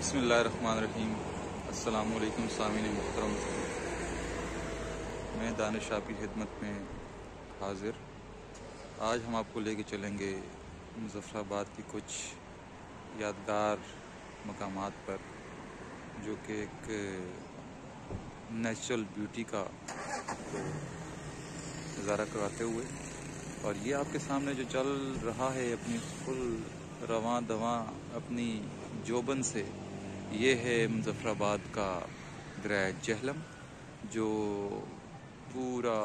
बिस्मिल्लाहिर्रहमानिर्रहीम। अस्सलामुअलैकुम सामीन मोहतरम, मैं दानिश आपकी खिदमत में हाजिर। आज हम आपको लेके चलेंगे मुज़फ़्फ़राबाद की कुछ यादगार मकामात पर, जो कि एक नेचुरल ब्यूटी का नज़ारा कराते हुए। और ये आपके सामने जो चल रहा है अपनी फुल रवां दवां अपनी जोबन से, ये है मुज़फ़्फ़राबाद का दरिया जेहलम, जो पूरा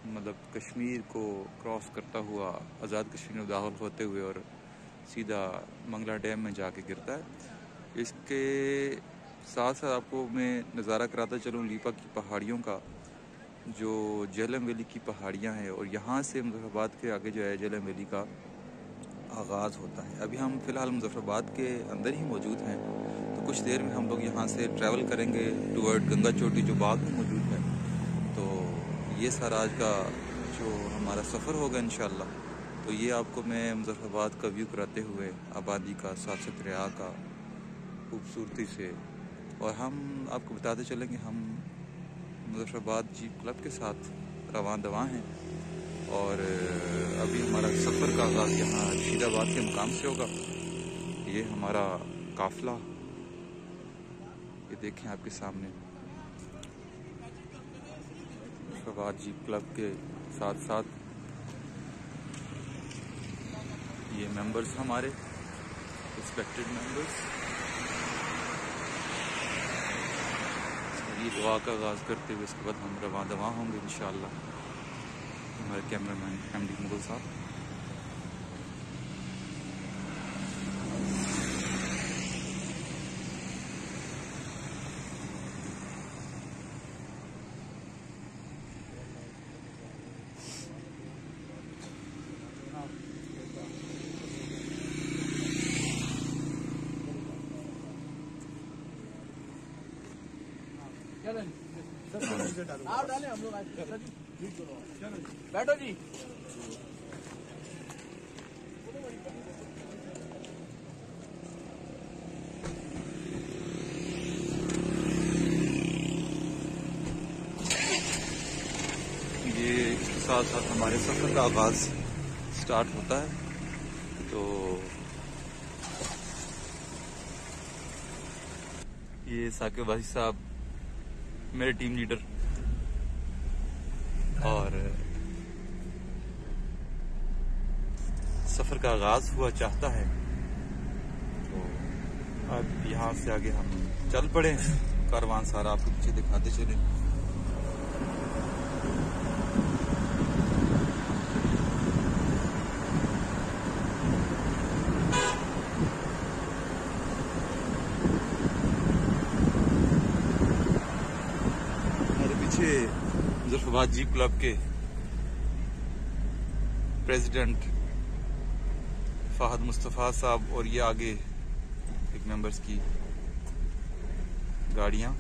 मतलब कश्मीर को क्रॉस करता हुआ आज़ाद कश्मीर में दाखिल होते हुए और सीधा मंगला डैम में जाके गिरता है। इसके साथ साथ आपको मैं नज़ारा कराता चलूँ लीपा की पहाड़ियों का, जो जेहलम वैली की पहाड़ियाँ हैं, और यहाँ से मुज़फ़्फ़राबाद के आगे जो है जेहलम वैली का आगाज़ होता है। अभी हम फ़िलहाल मुज़फ़्फ़राबाद के अंदर ही मौजूद हैं, तो कुछ देर में हम लोग यहाँ से ट्रैवल करेंगे टूवर्ड गंगा चोटी, जो बाग में मौजूद है। तो ये सारा आज का जो हमारा सफ़र होगा इंशाअल्लाह, तो ये आपको मैं मुज़फ़्फ़राबाद का व्यू कराते हुए आबादी का, साथ दरिया का खूबसूरती से, और हम आपको बताते चलेंगे हम मुज़फ़्फ़राबाद जीप क्लब के साथ रवां दवां हैं। और अभी हमारा सफ़र का आगाज़ यहाँ रशीदाबाद के मुकाम से होगा। ये हमारा काफ़िला, ये देखें आपके सामने मुज़फ़्फ़राबाद जीप क्लब के साथ साथ ये मेंबर्स हमारे रिस्पेक्टेड मेंबर्स। ये दुआ का आगाज़ करते हुए इसके बाद हम रवां दवां होंगे इंशाअल्लाह। हमारे कैमरामैन एमडी मुगल साहब। आप डालें, हम लोग बैठो जी। ये इसके साथ साथ हमारे सफ़र का आगाज़ स्टार्ट होता है। तो ये साकिब वासी साहब मेरे टीम लीडर, और सफ़र का आगाज़ हुआ चाहता है। तो अब यहाँ से आगे हम चल पड़े, कारवान सारा आपको पीछे दिखाते चले। मुज़फ़्फ़राबाद जीप क्लब के प्रेसिडेंट फ़हद मुस्तफ़ा साहब, और ये आगे एक मेंबर्स की गाड़ियां।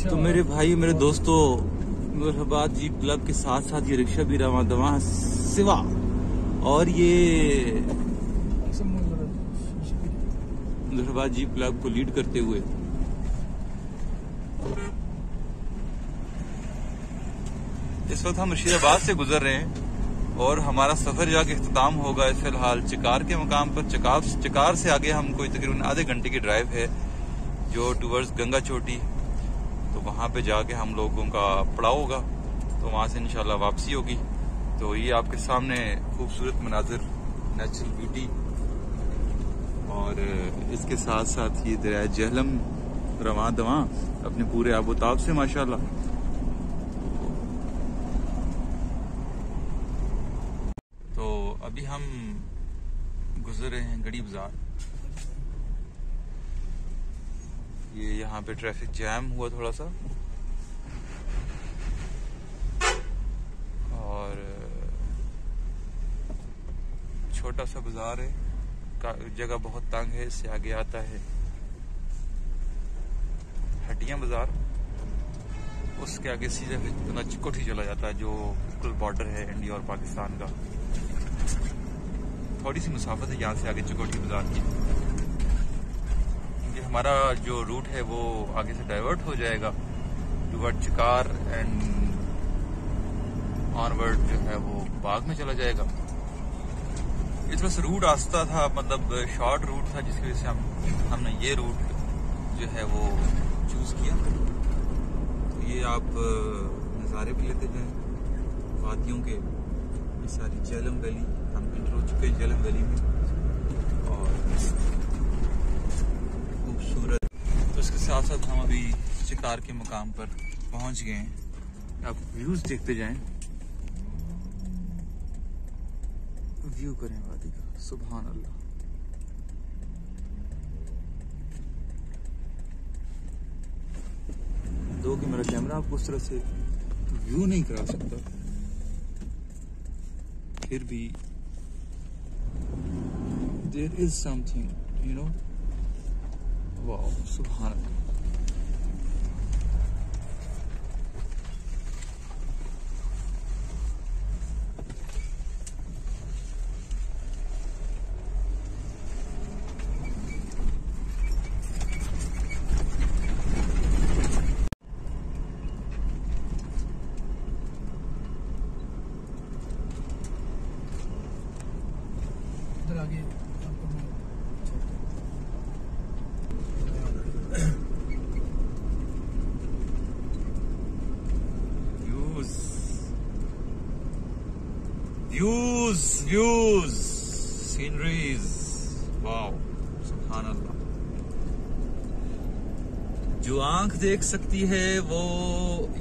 तो मेरे भाई, मेरे दोस्तों, मुज़फ़्फ़राबाद जीप क्लब के साथ साथ ये रिक्शा भी रवां दवां सिवा, और ये मुज़फ़्फ़राबाद जीप क्लब को लीड करते हुए इस वक्त हम रशीदाबाद से गुजर रहे हैं, और हमारा सफर जाके इख्तिताम होगा फिलहाल चिकार के मुकाम पर। चिकार से आगे हम कोई तकरीबन आधे घंटे की ड्राइव है, जो टूवर्ड्स गंगा चोटी। तो वहां पे जाके हम लोगों का पड़ाव होगा, तो वहां से इंशाल्लाह वापसी होगी। तो ये आपके सामने खूबसूरत मनाजिर, नेचुरल ब्यूटी, और इसके साथ साथ ये दरिया जेहलम रवां दवां अपने पूरे आबोताब से माशाल्लाह। अभी हम गुजर रहे हैं गड़ी बाजार। ये यहाँ पे ट्रैफिक जैम हुआ थोड़ा सा, और छोटा सा बाजार है, जगह बहुत तंग है। इससे आगे आता है हटिया बाजार, उसके आगे सीधे कनाची कोठी चला जाता है, जो बिल्कुल बॉर्डर है इंडिया और पाकिस्तान का। थोड़ी सी मुसाफत है यहाँ से आगे चकोटी बाजार की, क्योंकि हमारा जो रूट है वो आगे से डाइवर्ट हो जाएगा टुवर्ड चिकार एंड ऑनवर्ड जो है वो बाग में चला जाएगा। इस वजह से रूट आस्ता था, मतलब शॉर्ट रूट था, जिसकी वजह से हमने ये रूट जो है वो चूज किया। तो ये आप नज़ारे भी लेते जाएं वादियों के। ये सारी झेलम वैली, हम इंटर हो चुके हैं झेलम वैली में, और खूबसूरत। तो इसके साथ साथ हम अभी शिकार के मुकाम पर पहुंच गए हैं। आप व्यूज देखते जाएं, व्यू करें वादी का। सुभान अल्लाह। दो कि मेरा कैमरा आपको उस तरह से व्यू नहीं करा सकता, फिर भी there is something, you know, wow, सुभान अल्लाह। आगे आपको व्यूज सीनरीज, वाओ, सुभान अल्लाह। जो आंख देख सकती है वो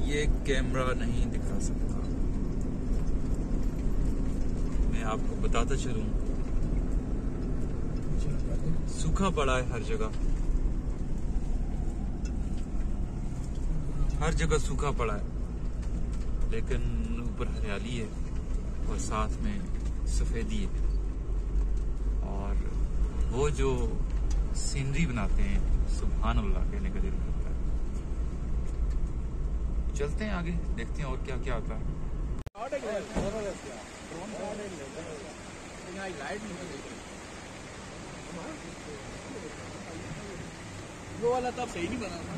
ये कैमरा नहीं दिखा सकता। मैं आपको बताता चलूं, सूखा पड़ा है हर जगह, हर जगह सूखा पड़ा है, लेकिन ऊपर हरियाली है और साथ में सफेदी है, और वो जो सीनरी बनाते हैं, सुभान अल्लाह, कहने का दिल करता है। चलते हैं आगे, देखते हैं और क्या क्या आता है। वो वाला तब सही नहीं बना था।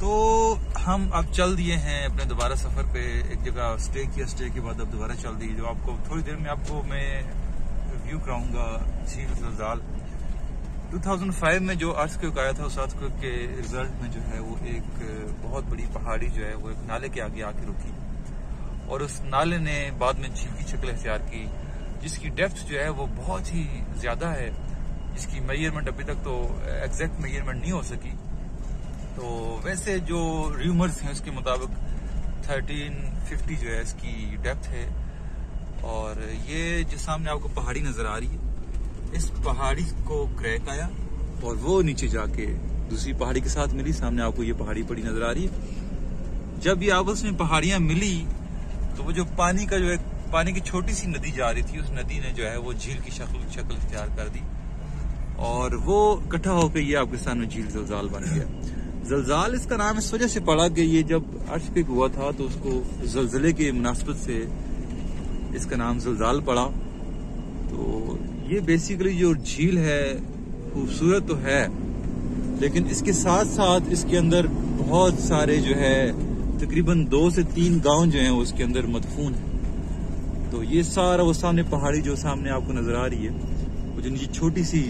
तो हम अब चल दिए हैं अपने दोबारा सफर पे। एक जगह स्टे किया, स्टे के बाद अब दोबारा चल दिए। जो आपको थोड़ी देर में आपको मैं व्यू कराऊंगा झील ज़लज़ाल। 2005 में जो अर्थक्वेक आया था, उस अर्थक्वेक के रिजल्ट में जो है वो एक बहुत बड़ी पहाड़ी जो है वो एक नाले के आगे आके रुकी, और उस नाले ने बाद में झील की शक्ल इख्तियार की, जिसकी डेप्थ जो है वो बहुत ही ज्यादा है, जिसकी मेजरमेंट अभी तक तो एग्जैक्ट मेजरमेंट नहीं हो सकी। तो वैसे जो रूमर्स हैं उसके मुताबिक 1350 जो है इसकी डेप्थ है। और ये जो सामने आपको पहाड़ी नजर आ रही है, इस पहाड़ी को क्रैक आया और वो नीचे जाके दूसरी पहाड़ी के साथ मिली। सामने आपको ये पहाड़ी पड़ी नजर आ रही है। जब ये आपस में पहाड़ियां मिली तो वो जो पानी का जो एक पानी की छोटी सी नदी जा रही थी, उस नदी ने जो है वो झील की शक्ल इख्तियार कर दी, और वो इकट्ठा होकर ये आपके सामने झील ज़लज़ाल बन गया। ज़लज़ाल इसका नाम इस वजह से पड़ा कि ये जब अर्थक्वेक हुआ था तो उसको ज़लज़ले के मुनासबत से इसका नाम ज़लज़ाल पड़ा। तो ये बेसिकली जो झील है खूबसूरत तो है, लेकिन इसके साथ साथ इसके अंदर बहुत सारे जो है तकरीबन 2 से 3 गांव जो हैं उसके अंदर मदफून है। तो ये सारा वो सामने पहाड़ी जो सामने आपको नजर आ रही है, वो जो नीचे छोटी सी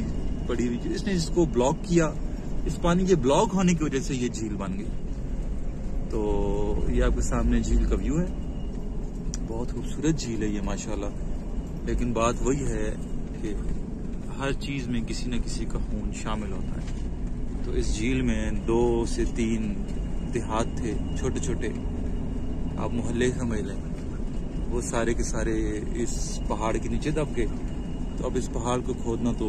पड़ी हुई, इसने इसको ब्लॉक किया। इस पानी के ब्लॉक होने की वजह से ये झील बन गई। तो ये आपके सामने झील का व्यू है। बहुत खूबसूरत झील है ये माशाल्लाह। लेकिन बात वही है कि हर चीज में किसी न किसी का खून शामिल होता है। तो इस झील में 2 से 3 देहात थे, छोटे छोटे, आप मोहल्ले समझ लें, वो सारे के सारे इस पहाड़ के नीचे दब गए। तो अब इस पहाड़ को खोदना तो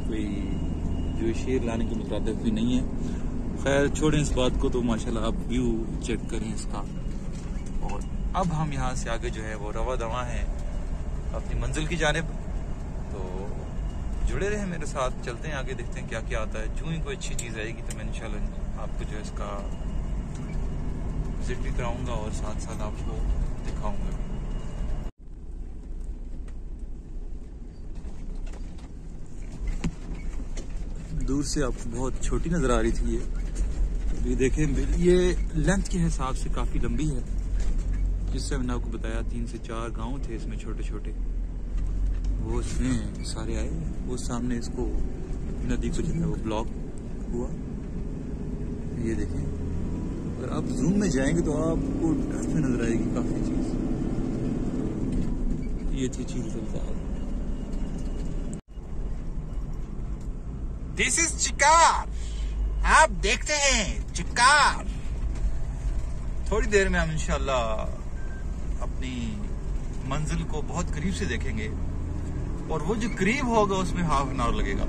कोई जो शेर लाने के मुताबिक भी नहीं है। खैर छोड़ें इस बात को। तो माशाल्लाह आप व्यू चेक करें इसका। और अब हम यहाँ से आगे जो है वो रवा दवा है अपनी मंजिल की जानिब। तो जुड़े रहे मेरे साथ, चलते हैं आगे, देखते हैं क्या क्या आता है। जो ही कोई अच्छी चीज़ आएगी तो मैं इंशाल्लाह आपको जो है इसका विजिट भी कराऊंगा और साथ साथ आपको दिखाऊंगा। दूर से आपको बहुत छोटी नजर आ रही थी ये देखें, ये लेंथ के हिसाब से काफी लंबी है। जिससे मैंने आपको बताया 3 से 4 गांव थे इसमें छोटे छोटे, वो इसमें सारे आए। वो सामने इसको नदी को जो है वो ब्लॉक हुआ, ये देखें। अगर आप जूम में जाएंगे तो आपको टच में नजर आएगी काफी चीज। ये थी झील ज़लज़ाल। दिस इज चिकार, आप देखते हैं चिकार। थोड़ी देर में हम इंशाल्लाह अपनी मंजिल को बहुत करीब से देखेंगे और वो जो करीब होगा उसमें हाफ एन आवर लगेगा।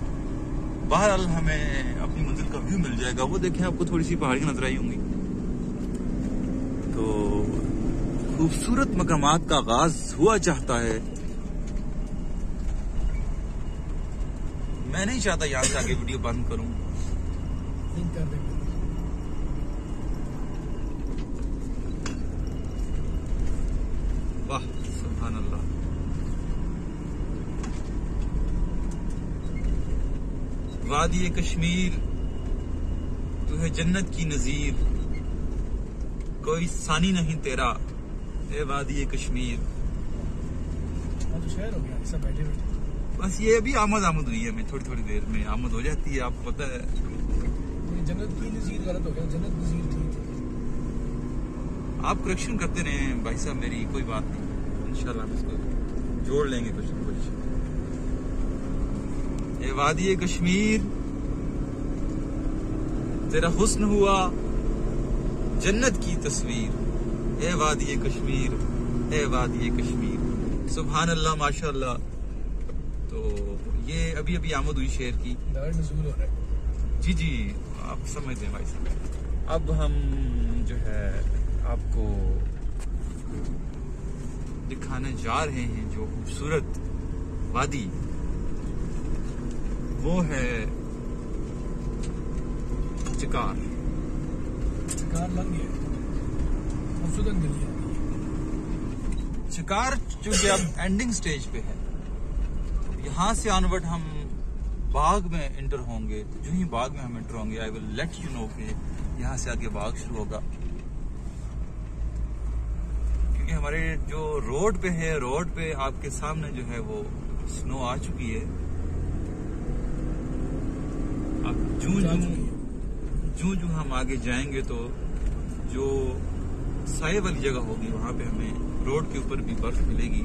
बहरहाल हमें अपनी मंजिल का व्यू मिल जाएगा। वो देखें, आपको थोड़ी सी पहाड़ियां नजर आई होंगी। तो खूबसूरत मकामात का आगाज हुआ चाहता है। मैं नहीं चाहता यहाँ से आगे वीडियो बंद करूं। वाह सुभान अल्लाह। वादी कश्मीर तू है जन्नत की नजीर, कोई सानी नहीं तेरा, ए वादी कश्मीर। तो शहर हो गया सब बैठे बैठे। बस ये अभी आमद हुई है, मैं थोड़ी देर में आमद हो जाती है, आपको पता है। जन्नत की नजीर गलत हो गया, जन्नत नजीर ठीक है। आप करेक्शन करते रहे भाई साहब, मेरी कोई बात नहीं, इंशाल्लाह हम इसको जोड़ लेंगे कुछ न कुछ। ए वादी कश्मीर तेरा हुस्न हुआ जन्नत की तस्वीर, ए वादी कश्मीर, ए वादी कश्मीर। सुभान अल्लाह माशाअल्लाह। तो ये अभी अभी आमद हुई शेर की। नज़ूल हो रहा है। जी जी, आप समझते हैं भाई साहब। अब हम जो है आपको दिखाने जा रहे हैं जो खूबसूरत वादी, वो है चिकार। चिकार लग गया, खूबसूरत गली है। चिकार चूंकि अब एंडिंग स्टेज पे है, यहाँ से ऑनवर्ड हम बाग में एंटर होंगे। तो जो ही बाग में हम एंटर होंगे, I will let you know कि यहाँ से आगे बाग शुरू होगा। क्योंकि हमारे जो रोड पे है, रोड पे आपके सामने जो है वो स्नो आ चुकी है। अब जूं हम आगे जाएंगे तो जो साए वाली जगह होगी वहां पे हमें रोड के ऊपर भी बर्फ मिलेगी।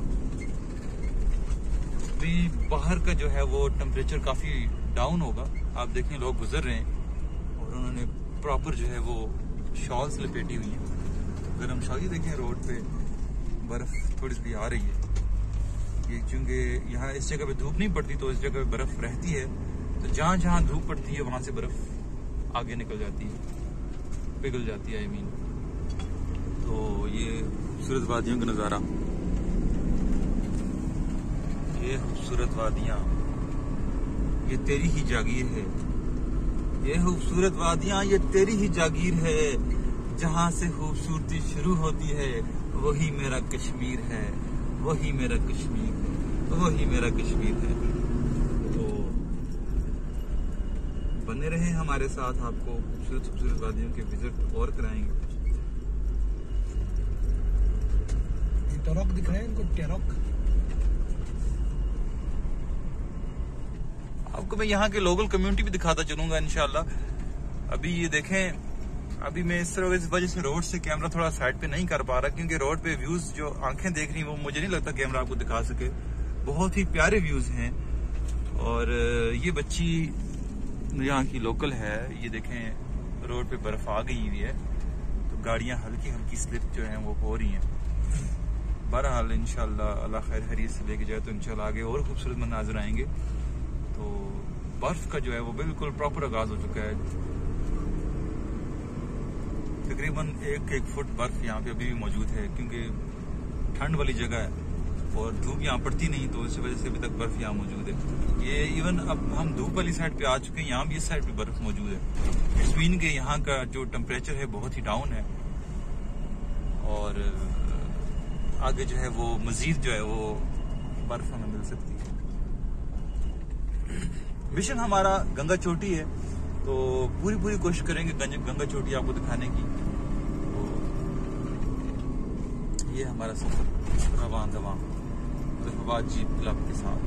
भी बाहर का जो है वो टेम्परेचर काफी डाउन होगा। आप देखें लोग गुजर रहे हैं और उन्होंने प्रॉपर जो है वो शॉल्स लपेटी हुई है। गर्म शॉल देखें, रोड पे बर्फ थोड़ी सी आ रही है। ये चूंकि यहाँ इस जगह पे धूप नहीं पड़ती तो इस जगह पे बर्फ रहती है। तो जहाँ जहाँ धूप पड़ती है वहां से बर्फ आगे निकल जाती है, पिघल जाती है। आई मीन, तो ये खूबसूरत वादियों का नज़ारा, ये खूबसूरत वादियाँ, ये तेरी ही जागीर है। ये खूबसूरत वादियाँ ये तेरी ही जागीर है। जहाँ से खूबसूरती शुरू होती है वही मेरा कश्मीर है, वही मेरा कश्मीर है, वही मेरा कश्मीर है। तो बने रहे हमारे साथ, आपको खूबसूरत खूबसूरत वादियों के विजिट और कराएंगे। टरॉक दिख रहा है इनको, टरॉक। आपको मैं यहाँ के लोकल कम्युनिटी भी दिखाता चलूंगा इंशाल्लाह। अभी ये देखें, अभी मैं इस तरह इस वजह से रोड से कैमरा थोड़ा साइड पे नहीं कर पा रहा, क्योंकि रोड पे व्यूज जो आंखें देख रही हैं वो मुझे नहीं लगता कैमरा आपको दिखा सके। बहुत ही प्यारे व्यूज हैं। और ये बच्ची यहाँ की लोकल है। ये देखें रोड पे बर्फ आ गई हुई है, तो गाड़ियां हल्की हल्की स्लिप जो है वो हो रही हैं। बहरहाल इंशाल्लाह अल्लाह खैर खैरियत से लेके जाए तो इंशाल्लाह आगे और खूबसूरत मनाज़िर आएंगे। तो बर्फ का जो है वो बिल्कुल प्रॉपर आगाज हो चुका है। तकरीबन 1 फुट बर्फ यहाँ पे अभी भी मौजूद है, क्योंकि ठंड वाली जगह है और धूप यहाँ पड़ती नहीं, तो इस वजह से अभी तक बर्फ यहाँ मौजूद है। ये इवन अब हम धूप वाली साइड पे आ चुके हैं, यहाँ भी इस साइड पे बर्फ मौजूद है। इस्वीन के यहाँ का जो टेम्परेचर है बहुत ही डाउन है, और आगे जो है वो मजीद जो है वो बर्फ हमें मिल सकती है। मिशन हमारा गंगा चोटी है, तो पूरी कोशिश करेंगे गंगा चोटी आपको दिखाने की। तो ये हमारा सफर रवान दवान जफरबाद जीप क्लब के साथ।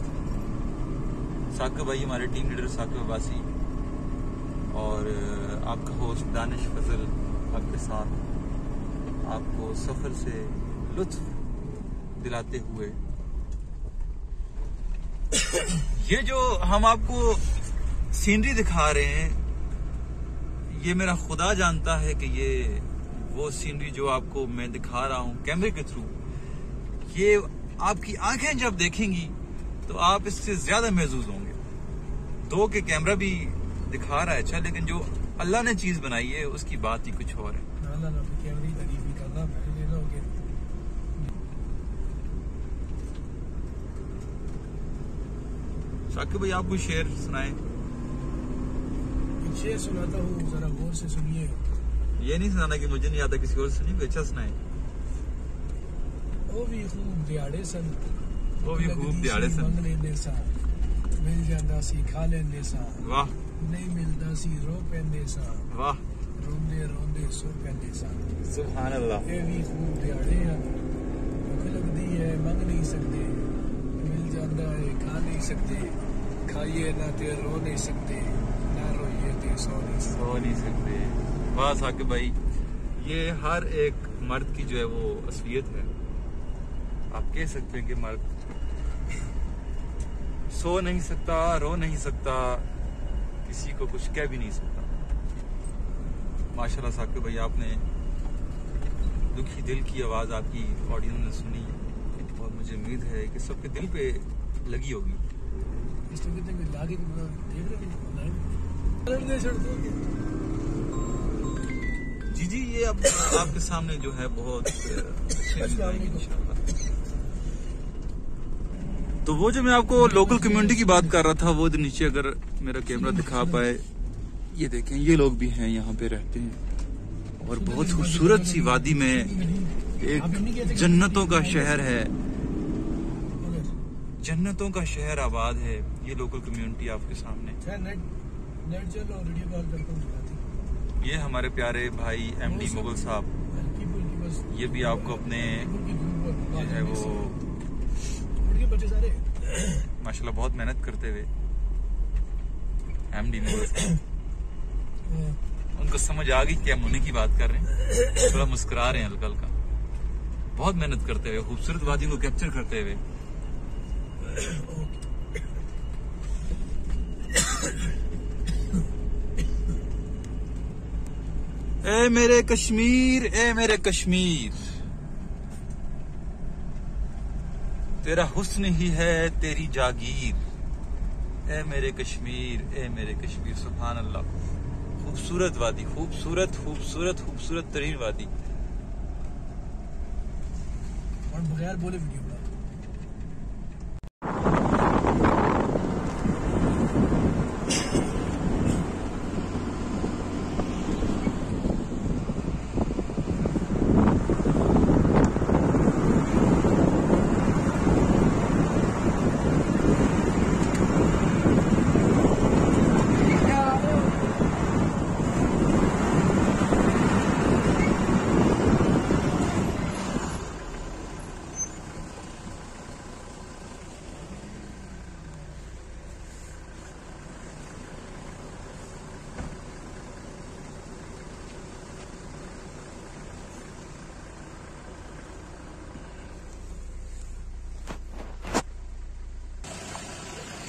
साकिब भाई हमारे टीम लीडर साकिब अब्बासी और आपका होस्ट दानिश फजल आपके साथ आपको सफर से लुत्फ दिलाते हुए ये जो हम आपको सीनरी दिखा रहे हैं, ये मेरा खुदा जानता है कि ये वो सीनरी जो आपको मैं दिखा रहा हूं कैमरे के थ्रू, ये आपकी आंखें जब देखेंगी तो आप इससे ज्यादा महसूस होंगे। दो के कैमरा भी दिखा रहा है अच्छा, लेकिन जो अल्लाह ने चीज बनाई है उसकी बात ही कुछ और है। साकिब भाई आप कोई शेर सुनाएं। शेर सुनाता हूँ, जरा गौर से सुनिए। ये नहीं सुनाना कि मुझे नहीं आता, किसी और सुनिए, अच्छा सुनाए। ਉਹ ਵੀ ਖੂਬ ਦਿਹਾੜੇ ਸਨ, ਉਹ ਵੀ ਖੂਬ ਦਿਹਾੜੇ ਸਨ, ਮੰਗ ਲੈਂਦੇ ਸਾਂ, ਮਿਲ ਜਾਂਦਾ ਸੀ ਖਾ ਲੈਂਦੇ ਸਾਂ, ਵਾਹ, ਨਹੀਂ ਮਿਲਦਾ ਸੀ ਰੋ ਪੈਂਦੇ ਸਾਂ, ਵਾਹ, ਰੋਂਦੇ ਰੋਂਦੇ ਸੋ ਪੈਂਦੇ ਸਾਂ। ਸੁਭਾਨ ਅੱਲਾਹ। ਇਹ ਵੀ ਖੂਬ ਦਿਹਾੜੇ ਹਨ, ਭੁੱਖ ਲੱਗਦੀ ਹੈ ਮੰਗ ਨਹੀਂ ਸਕਦੇ, ਮਿਲ ਜਾਂਦਾ ਹੈ ਖਾ ਨਹੀਂ ਸਕਦੇ, ਖਾਈਏ ना ते रो नहीं सकते, ना रोइए ते सो नहीं सकते। वाह साकिब भाई, ये हर एक मर्द की जो है वो असलियत है। आप कह सकते हैं कि मर्द सो नहीं सकता, रो नहीं सकता, किसी को कुछ कह भी नहीं सकता। माशाल्लाह साकिब भाई, आपने दुखी दिल की आवाज आपकी ऑडियंस ने सुनी और मुझे उम्मीद है कि सबके दिल पे लगी होगी। जी जी, ये अब आपके सामने जो है बहुत अच्छे इंशाल्लाह। तो वो जो मैं आपको लोकल कम्युनिटी की बात कर रहा था, वो नीचे अगर मेरा कैमरा दिखा पाए, ये देखें, ये लोग भी हैं, यहाँ पे रहते हैं और बहुत खूबसूरत सी वादी में एक जन्नतों का शहर है, जन्नतों का शहर आबाद है। ये लोकल कम्युनिटी आपके सामने। ये हमारे प्यारे भाई एमडी मुगल साहब, ये भी आपको अपने जो है वो माशाल्लाह बहुत मेहनत करते हुए एमडी मुगल साहब, उनको समझ आ गई कि हम उन्हीं की बात कर रहे हैं, थोड़ा मुस्कुरा रहे हैं हल्का हल्का, बहुत मेहनत करते हुए खूबसूरत वादियों को कैप्चर करते हुए। ए मेरे कश्मीर, ए मेरे कश्मीर, तेरा हुस्न ही है तेरी जागीर। ए मेरे कश्मीर, ए मेरे कश्मीर, सुभान अल्लाह। खूबसूरत वादी, खूबसूरत खूबसूरत खूबसूरत तरीन वादी। और बगैर बोले वीडियो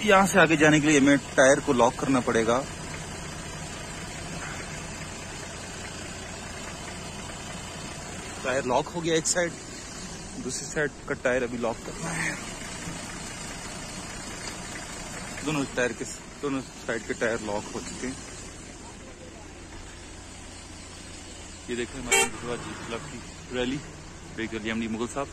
यहाँ से आगे जाने के लिए हमें टायर को लॉक करना पड़ेगा। टायर लॉक हो गया एक साइड, दूसरी साइड का टायर अभी लॉक करना है। दोनों साइड के टायर लॉक हो चुके हैं। ये देखें हमारे जी क्लब की रैली, ब्रेक अली एमडी मुगल साहब।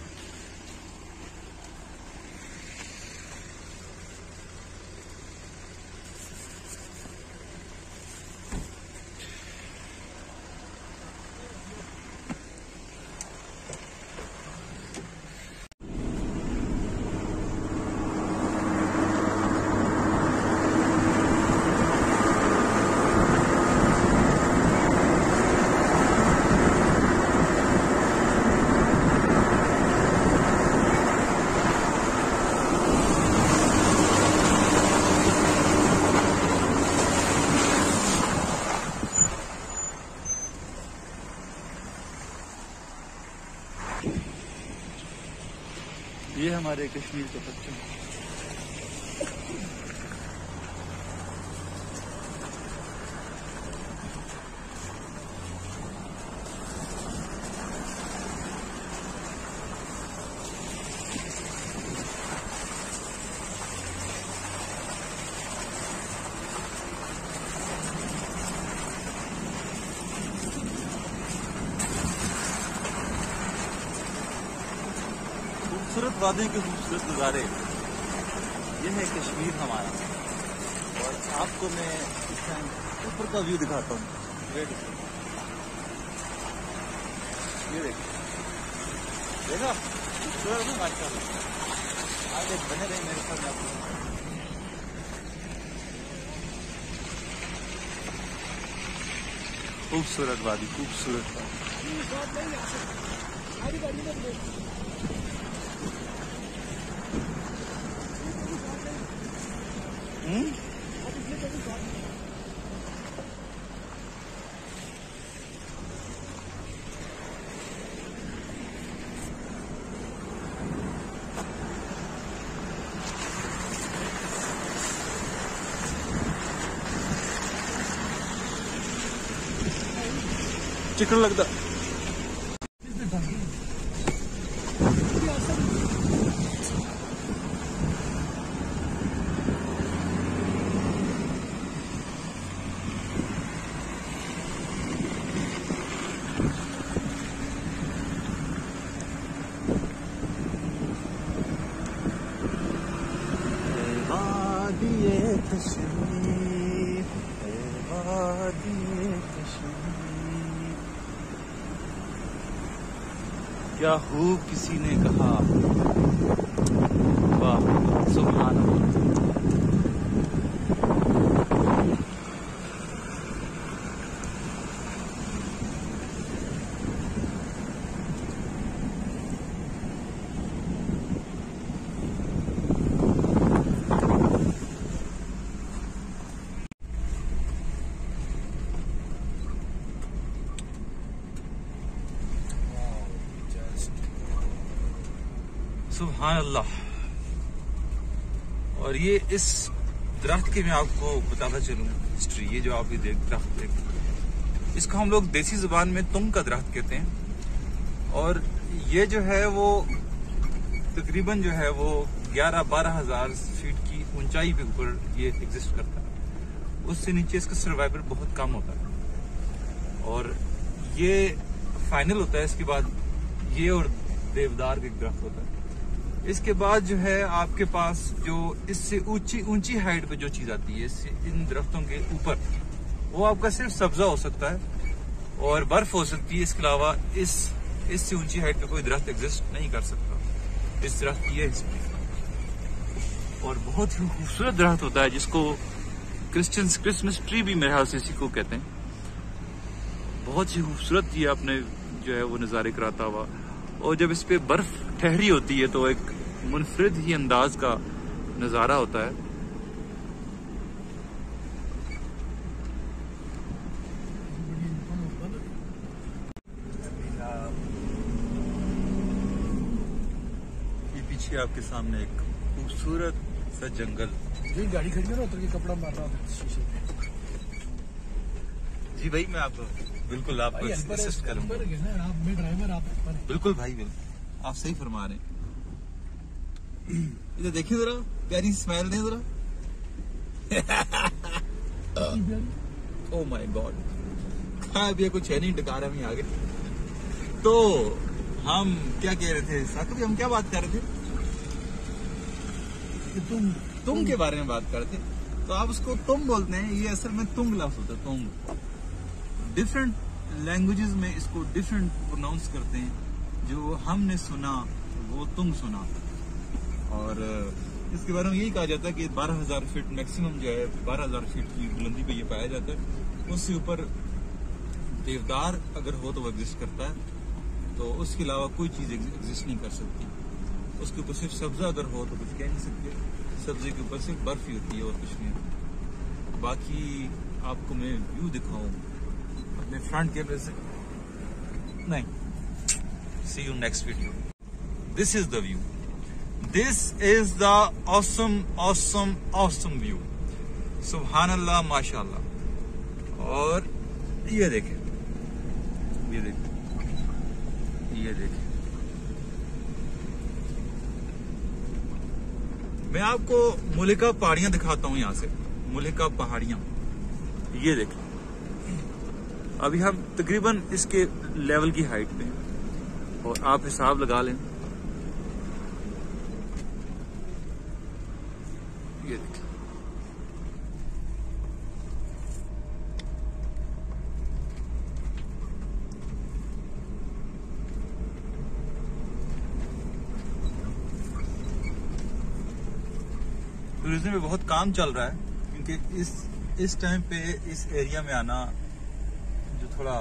ये हमारे कश्मीर का बच्चा खूबसूरत वादियों के खूबसूरत नज़ारे। ये है कश्मीर हमारा। और आपको मैं इस टाइम ऊपर का व्यू दिखाता हूँ। ये देखा खूबसूरत है माशाल्लाह। आगे बने रहे मेरे साथ आपको। खूबसूरत वादी, खूबसूरत वादी। चिकन लगता कश्मीर, कश्मीर। क्या खूब किसी ने कहा, वाह सुभान अल्लाह। सुभान अल्लाह। और ये इस दरख्त की मैं आपको बताता चलूं हिस्ट्री। ये जो आप ये दरख्त देख, इसको हम लोग देसी जुबान में तुंग का दरख्त कहते हैं। और ये जो है वो तकरीबन जो है वो 11-12 हजार फीट की ऊंचाई पे ऊपर ये एग्जिस्ट करता है। उससे नीचे इसका सर्वाइवल बहुत कम होता है। और ये फाइनल होता है। इसके बाद ये और देवदार का एक दरख्त होता है। इसके बाद जो है आपके पास जो इससे ऊंची हाइट पे जो चीज आती है इससे इन दरख्तों के ऊपर, वो आपका सिर्फ सब्जा हो सकता है और बर्फ हो सकती है। इसके अलावा इससे ऊंची हाइट पे कोई दरख्त एग्जिस्ट नहीं कर सकता। इस दरख्त की ये हिस्ट्री। और बहुत ही खूबसूरत दरख्त होता है जिसको क्रिसमस ट्री भी मेरे ख्याल से इसी को कहते हैं। बहुत ही खूबसूरत ये आपने जो है वो नज़ारे कराता हुआ। और जब इस पे बर्फ ठहरी होती है तो एक मुनफरिद ही अंदाज का नज़ारा होता है। ये पीछे आपके सामने एक खूबसूरत ऐसा जंगल। जी गाड़ी खड़ी है ना, उतर के कपड़ा मारना शीशे पे। जी भाई मैं आपको बिल्कुल आपको असिस्ट करूंगा। आप मैं ड्राइवर, आप बिल्कुल भाई बिल्कुल आप सही फरमा रहे हैं। इधर देखिए जरा, प्यारी स्माइल दें जरा। ओह माय गॉड, अभी कुछ है नहीं, डकारा में आ गए। तो हम क्या कह रहे थे साकिब, हम क्या बात कर रहे थे? तुम के बारे में बात कर रहे थे। तो आप उसको तुम बोलते हैं, ये असल में तुंग लफ्ज होता है, तुंग। डिफरेंट लैंग्वेजेस में इसको डिफरेंट प्रोनाउंस करते हैं। जो हमने सुना वो तुम सुना। और इसके बारे में यही कहा जाता है कि 12,000 फीट मैक्सिमम जो है, 12,000 फीट की बुलंदी पे ये पाया जाता है। उससे ऊपर देवदार अगर हो तो वो एग्जिस्ट करता है, तो उसके अलावा कोई चीज एग्जिस्ट नहीं कर सकती। उसके ऊपर सिर्फ सब्जा अगर हो तो कुछ कह नहीं सकते। सब्जे के ऊपर सिर्फ बर्फ ही होती है और कुछ नहीं। बाकी आपको मैं व्यू दिखाऊं अपने फ्रंट कैमरे से नहीं। See you next video. This is the view, this is the awesome view. सुभान अल्लाह, माशाअल्लाह। और ये देखें, ये देखें, ये देखें। मैं आपको मुलिका पहाड़ियां दिखाता हूं यहां से, मुलिका पहाड़ियां। ये देखें, अभी हम तकरीबन इसके लेवल की हाइट पे हैं और आप हिसाब लगा लें। ये देखें, टूरिज्म में बहुत काम चल रहा है, क्योंकि इस टाइम पे इस एरिया में आना जो थोड़ा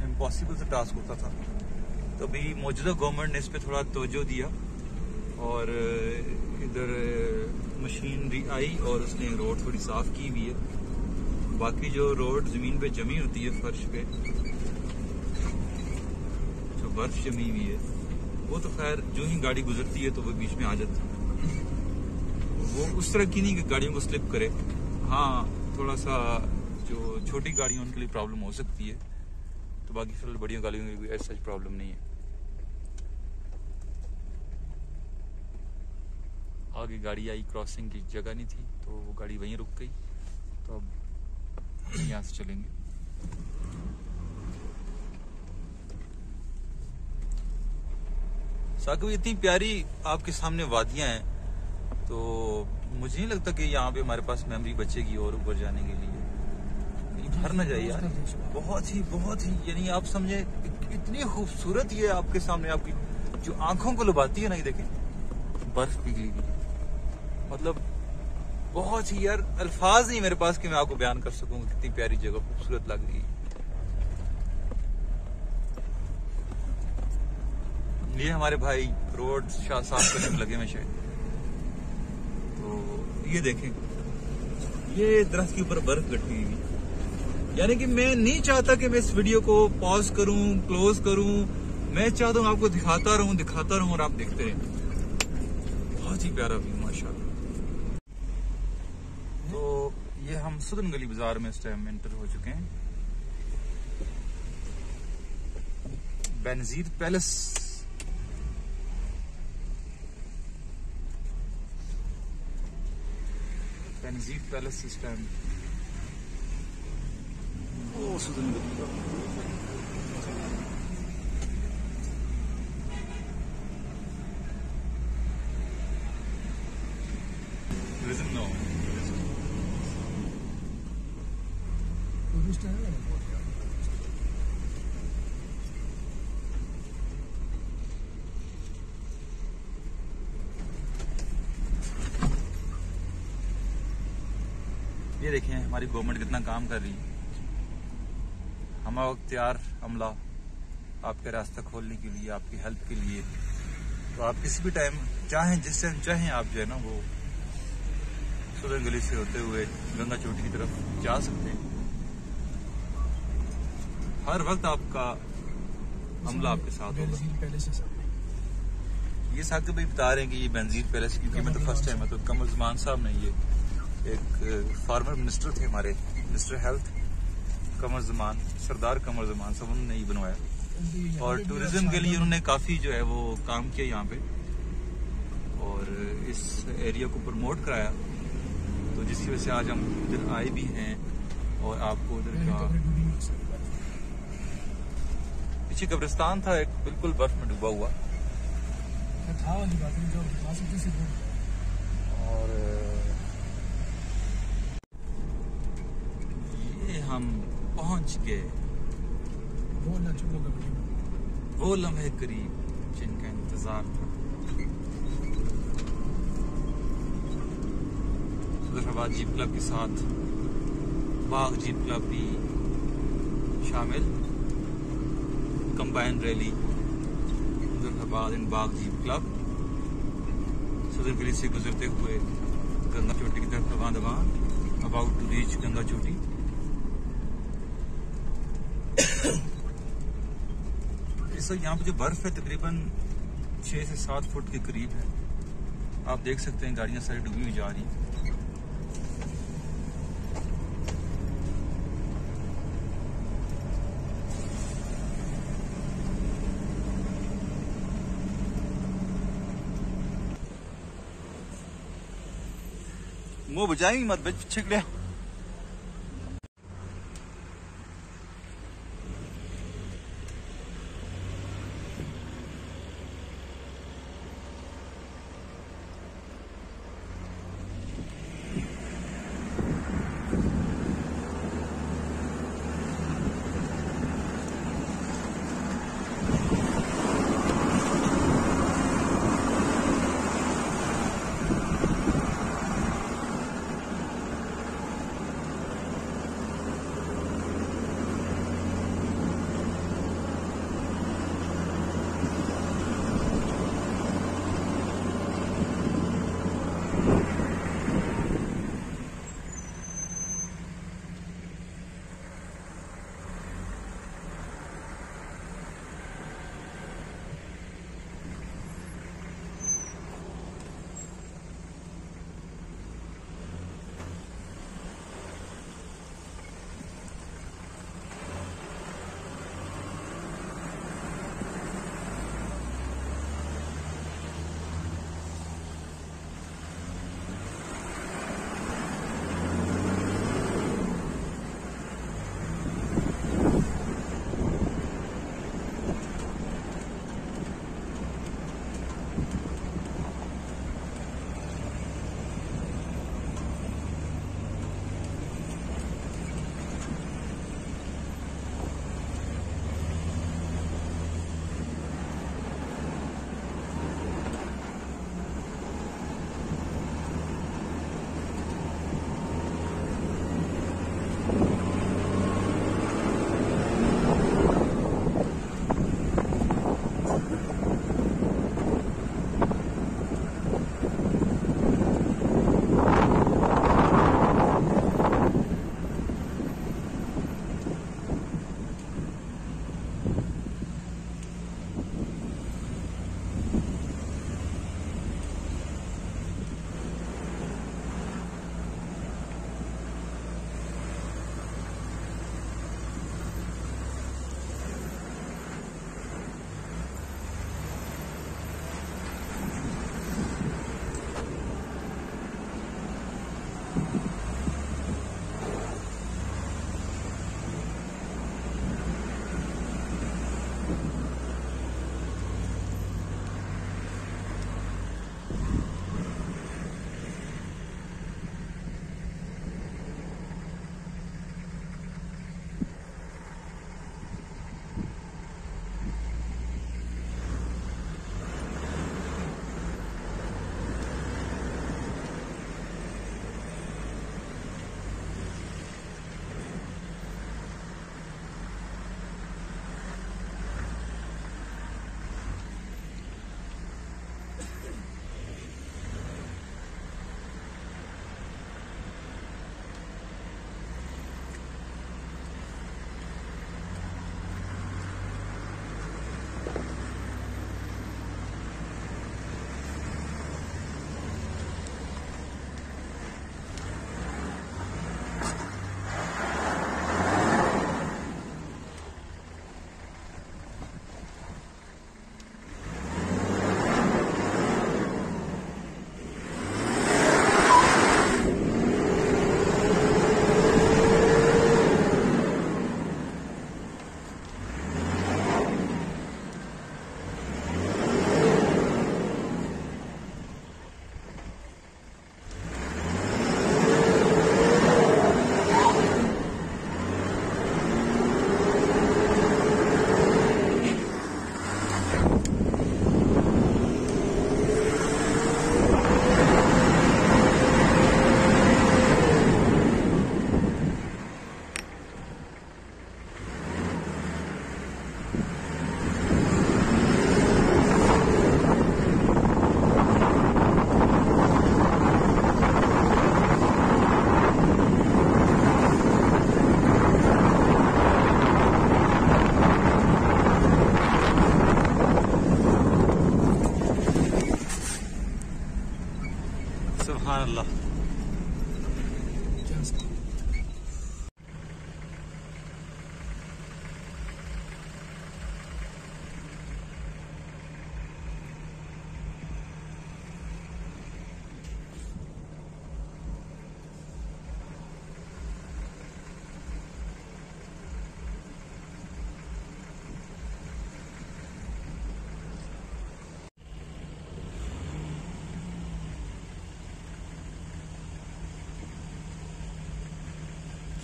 इम्पॉसिबल सा टास्क होता था, तो अभी मौजूदा गवर्नमेंट ने इस पे थोड़ा तवज्जो दिया और इधर मशीनरी आई और उसने रोड थोड़ी साफ की हुई है। बाकी जो रोड जमीन पे जमी होती है, फर्श पे जो बर्फ जमी हुई है, वो तो खैर जो ही गाड़ी गुजरती है तो वो बीच में आ जाती है। वो उस तरह की नहीं कि गाड़ियों को स्लिप करे। हाँ, थोड़ा सा जो छोटी गाड़ियां उनके लिए प्रॉब्लम हो सकती है, तो बाकी फिर बड़ी गाड़ियों की ऐसा सच प्रॉब्लम नहीं है। आगे गाड़ी आई, क्रॉसिंग की जगह नहीं थी तो वो गाड़ी वहीं रुक गई, तो अब यहाँ से चलेंगे। साकिब, इतनी प्यारी आपके सामने वादियां हैं, तो मुझे नहीं लगता कि यहाँ पे हमारे पास मेमोरी बचेगी और ऊपर जाने के लिए। घर न जाइए यार, बहुत ही यानी आप समझे इतनी खूबसूरत ये आपके सामने, आपकी जो आंखों को लुभाती है ना। ये देखें, बर्फ पिघली हुई, मतलब बहुत ही यार, अल्फाज नहीं मेरे पास कि मैं आपको बयान कर सकूं कितनी प्यारी जगह, खूबसूरत लग रही है। ये हमारे भाई रोड साफ करने में लगे में शायद। तो ये देखें, ये दरख्त के ऊपर बर्फ गठी हुई, यानी कि मैं नहीं चाहता कि मैं इस वीडियो को पॉज करूं, क्लोज करूं। मैं चाहता हूं आपको दिखाता रहूं और आप देखते रहें। बहुत ही प्यारा व्यू माशाल्लाह। तो ये हम सुदन गली बाजार में इस टाइम एंटर हो चुके हैं। बेनजीर पैलेस, बेनजीर पैलेस इस टाइम सुदन गली का। ये देखें हमारी गवर्नमेंट कितना काम कर रही है। हमारा अख्तियार अमला आपके रास्ता खोलने के लिए, आपकी हेल्प के लिए। तो आप किसी भी टाइम चाहें, जिस टाइम चाहें, आप जो है ना वो सुदन गली से होते हुए गंगा चोटी की तरफ जा सकते हैं। हर वक्त आपका अमला आपके साथ होगा। ये साकिब भाई बता रहे हैं कि ये बेनजीर पैलेस, क्योंकि मैं तो फर्स्ट टाइम है, तो कमर ज़मान साहब ने, ये एक फार्मर मिनिस्टर थे हमारे, मिनिस्टर हेल्थ कमर ज़मान, सरदार कमर ज़मान साहब, उन्होंने ये बनवाया और टूरिज्म के लिए उन्होंने काफ़ी जो है वो काम किया यहाँ पे और इस एरिया को प्रमोट कराया, तो जिसकी वजह से आज हम इधर आए भी हैं और आपको उधर का पीछे कब्रिस्तान था एक, बिल्कुल बर्फ में डूबा हुआ था वाली बात है जो आ सकती थी। और ये हम पहुंच गए वो लम्हे करीब जिनका इंतजार था। मुजफ्फराबाद जीप क्लब के साथ बाग जीप क्लब भी शामिल, combine rally Muzaffarabad and Bagh jeep club सदर गली से गुजरते हुए गंगा चोटी की तरफ रवां दवां, अबाउट टू रीच गंगा चोटी। इस यहाँ पे जो बर्फ है तकरीबन 6 से 7 फुट के करीब है, आप देख सकते हैं गाड़ियां सारी डूबी हुई जा रही हैं। मुंह बजाएंगे मत बच छिकड़े।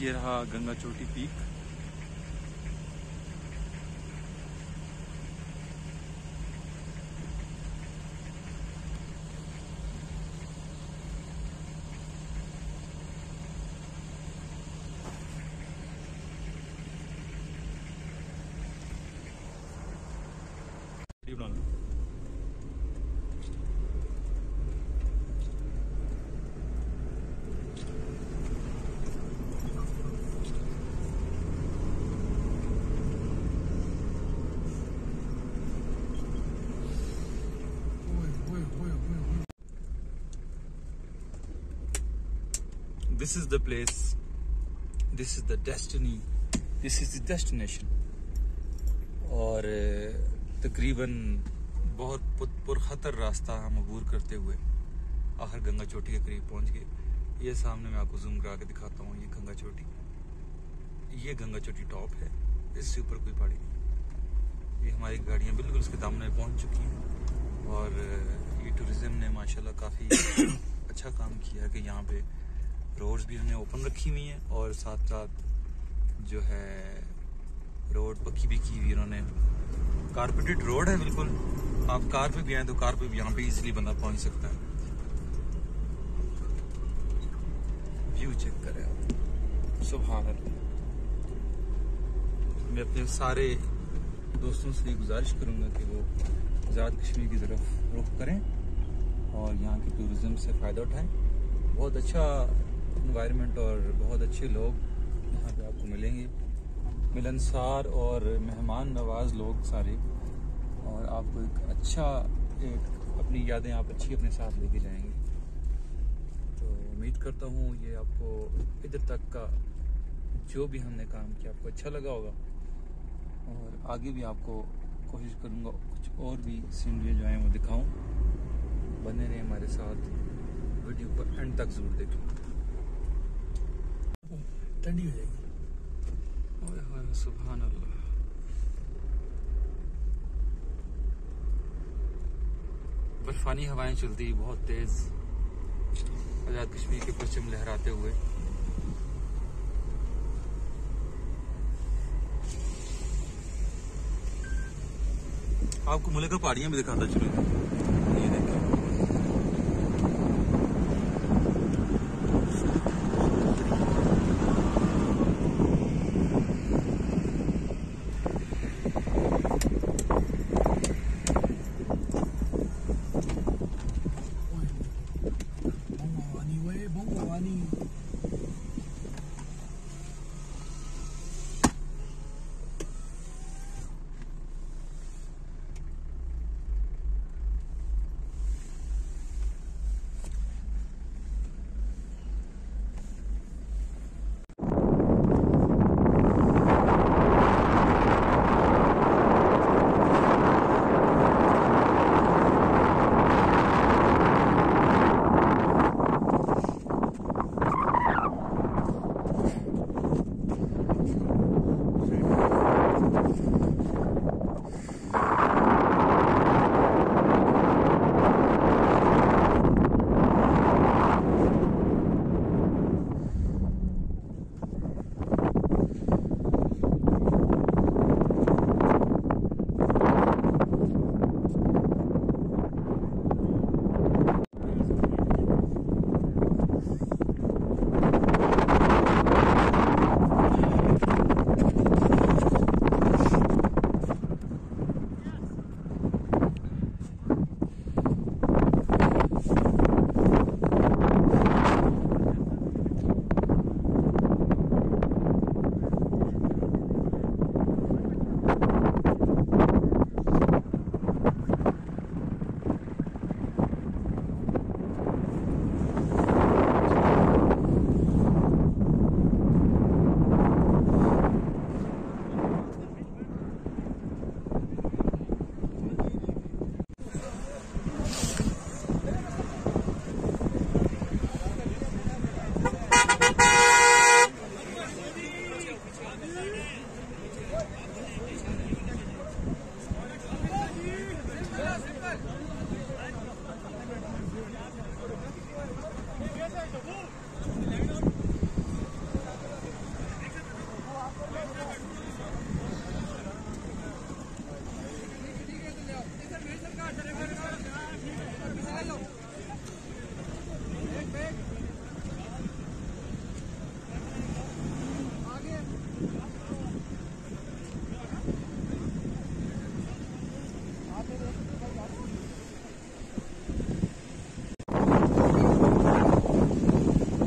ये रहा गंगा चोटी peak. This is the place, this is the destiny, this is the destination। और तकरीबन बहुत पुरखतर रास्ता हम अबूर करते हुए आखिर गंगा चोटी के करीब पहुंच गए। ये सामने मैं आपको जूम करा के दिखाता हूँ, ये गंगा चोटी टॉप है, इससे ऊपर कोई पहाड़ी नहीं। ये हमारी गाड़ियाँ बिल्कुल उसके दामन में पहुँच चुकी हैं और ये टूरिज़्म ने माशाल्लाह काफ़ी अच्छा काम किया है कि यहाँ पे रोड्स भी उन्होंने ओपन रखी हुई हैं और साथ साथ जो है रोड पक्की भी की हुई उन्होंने। कारपेटेड रोड है बिल्कुल, आप कार पे भी आए तो कार पे भी यहाँ पे इजीली बंदा पहुँच सकता है। व्यू चेक करें आप, सुभान अल्लाह। मैं अपने सारे दोस्तों से गुजारिश करूँगा कि वो आज़ाद कश्मीर की तरफ रुख करें और यहाँ के टूरिज़्म से फ़ायदा उठाएं। बहुत अच्छा एनवायरनमेंट और बहुत अच्छे लोग यहाँ पे आपको मिलेंगे, मिलनसार और मेहमान नवाज लोग सारे, और आपको एक अपनी यादें आप अच्छी अपने साथ लेके जाएंगे। तो उम्मीद करता हूँ ये आपको इधर तक का जो भी हमने काम किया आपको अच्छा लगा होगा और आगे भी आपको कोशिश करूँगा कुछ और भी सीनरी जो हैं वो दिखाऊँ। बने रहे हमारे साथ, वीडियो को एंड तक जरूर देखें। ठंडी हो जाएगी। ओए होए सुभान अल्लाह। बर्फानी हवाएं चलती बहुत तेज, आज़ाद कश्मीर के परचम लहराते हुए। आपको मुल्क का पहाड़ियां भी दिखाता चलूँ। ये देखिए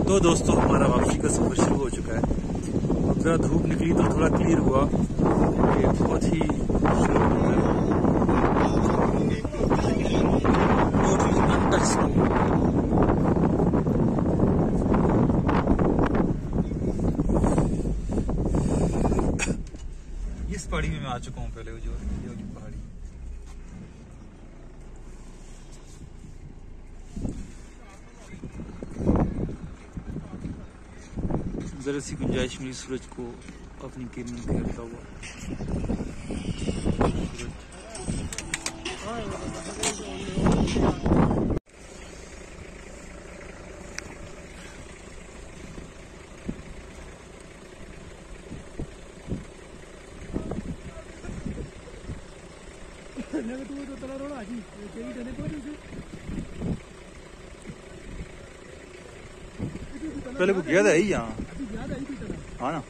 तो दोस्तों हमारा वापसी का सफर शुरू हो चुका है। अब जरा धूप निकली तो थोड़ा क्लियर हुआ कि बहुत ही इस पहाड़ी में मैं आ चुका हूँ पहले, जो पहाड़ी जरा सी गुंजाइश मिली सूरज को अपनी किरणों घेरता हुआ। पहले को गया था ही यहाँ, हाँ ना।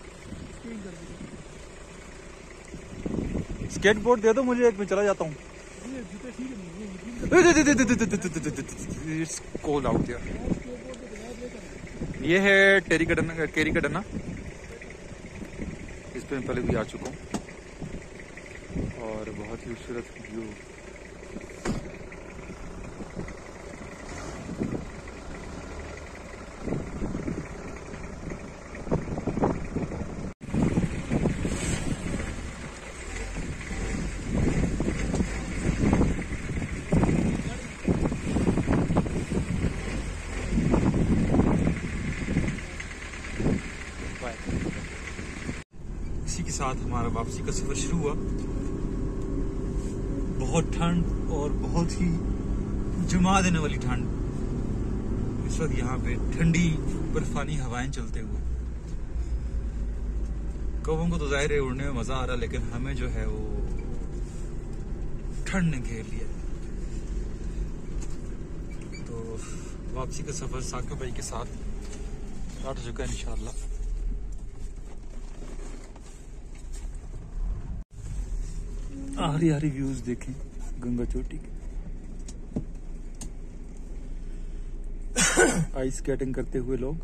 स्केटबोर्ड दे दो मुझे एक, मैं चला जाता हूँ। कॉल आउट यार। ये है टेरिकटना, इस पे मैं पहले भी आ चुका हूँ और बहुत ही खूबसूरत व्यू। इसी के साथ हमारा वापसी का सफर शुरू हुआ। बहुत ठंड और बहुत ही जमा देने वाली ठंड इस वक्त यहाँ पे, ठंडी बर्फानी हवाएं चलते हुए। कौवों को तो जाहिर है उड़ने में मजा आ रहा, लेकिन हमें जो है वो ठंड ने घेर लिया। तो वापसी का सफर साकिब भाई के साथ स्टार्ट हो चुका है इंशाल्लाह। हरी हरी व्यूज देखें गंगा चोटी के। आइस स्केटिंग करते हुए लोग।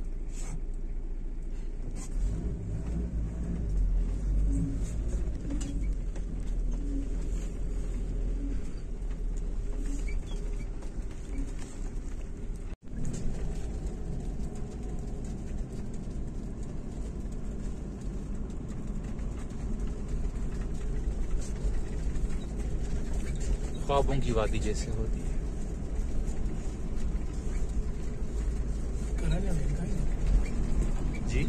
ख्वाबों की वादी जैसे होती है। जी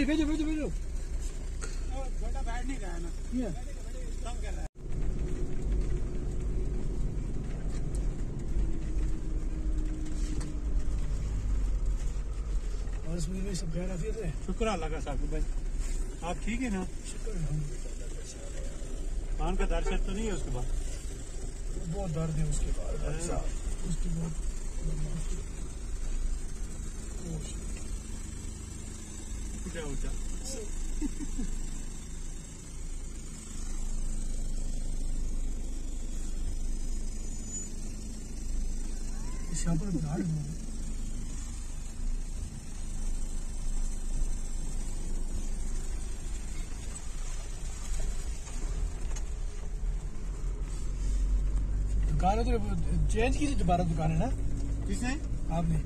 भेजो बेटा बैठ नहीं रहा है ना। सब खैर शुक्र अल्लाह का साकिब भाई, आप ठीक है ना? कान का दर्द तो नहीं है उसके बाद? बहुत दर्द है उसके बाद। ऊंचा यहाँ पर झाड़ है। दुकान है तो चेंज की थी दोबारा दुकान है ना? किसने? आपने?